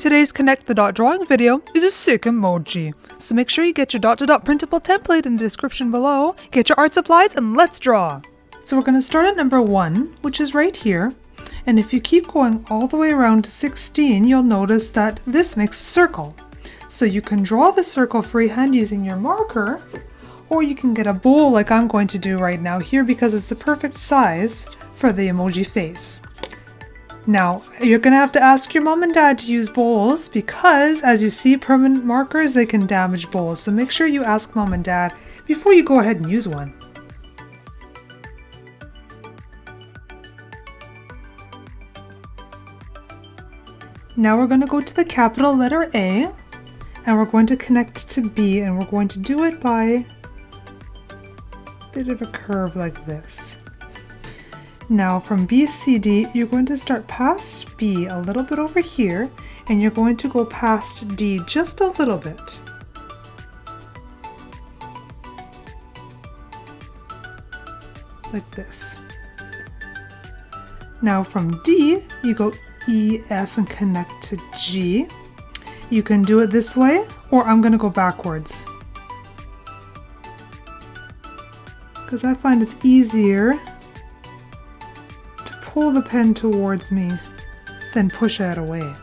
Today's Connect the Dot drawing video is a sick emoji, so make sure you get your dot-to-dot printable template in the description below, get your art supplies, and let's draw! So we're going to start at number 1, which is right here, and if you keep going all the way around to 16, you'll notice that this makes a circle. So you can draw the circle freehand using your marker, or you can get a bowl like I'm going to do right now here because it's the perfect size for the emoji face. Now, you're going to have to ask your mom and dad to use bowls because, as you see, permanent markers, they can damage bowls. So make sure you ask mom and dad before you go ahead and use one. Now we're going to go to the capital letter A, and we're going to connect to B, and we're going to do it by a bit of a curve like this. Now from BCD, you're going to start past B a little bit over here, and you're going to go past D just a little bit. Like this. Now from D, you go E, F, and connect to G. You can do it this way, or I'm going to go backwards, because I find it's easier to pull the pen towards me than push it away.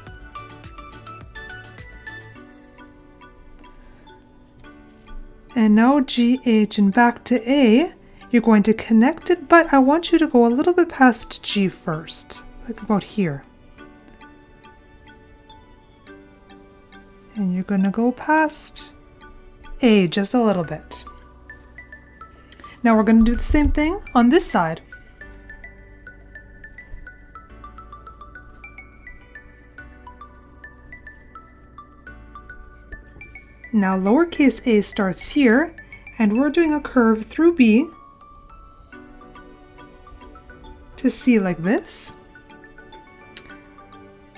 And now G, H, and back to A. You're going to connect it, but I want you to go a little bit past G first, like about here. And you're going to go past A just a little bit. Now we're going to do the same thing on this side. Now lowercase a starts here, and we're doing a curve through B to C like this.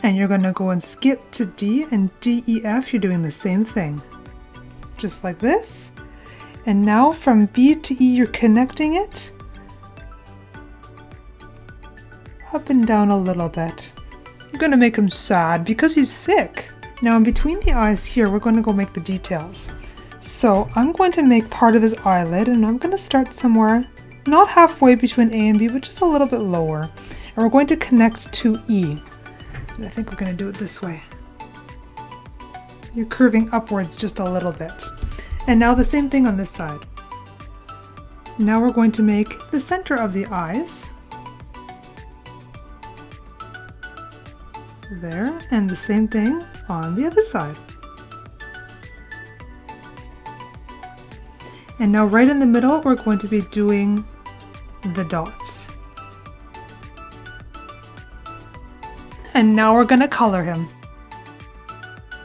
And you're going to go and skip to D, and D, E, F, you're doing the same thing. Just like this. And now from B to E, you're connecting it up and down a little bit. You're going to make him sad because he's sick. Now in between the eyes here, we're going to go make the details. So I'm going to make part of his eyelid, and I'm going to start somewhere not halfway between A and B, but just a little bit lower. And we're going to connect to E. I think we're going to do it this way. You're curving upwards just a little bit. And now the same thing on this side. Now we're going to make the center of the eyes. There, and the same thing on the other side. And now right in the middle, we're going to be doing the dots. And now we're going to color him.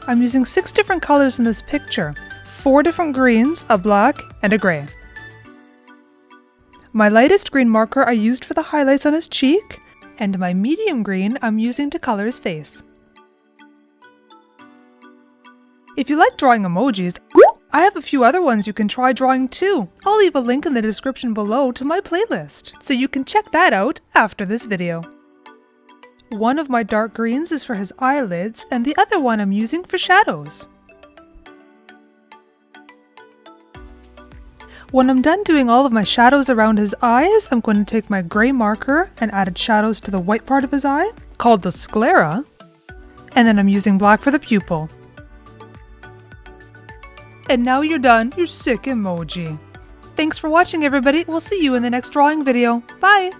I'm using 6 different colors in this picture, 4 different greens, a black, and a gray. My lightest green marker I used for the highlights on his cheek, and my medium green I'm using to color his face. If you like drawing emojis, I have a few other ones you can try drawing too. I'll leave a link in the description below to my playlist, so you can check that out after this video. One of my dark greens is for his eyelids, and the other one I'm using for shadows. When I'm done doing all of my shadows around his eyes, I'm going to take my gray marker and add shadows to the white part of his eye, called the sclera, and then I'm using black for the pupil. And now you're done, your sick emoji. Thanks for watching everybody, we'll see you in the next drawing video. Bye!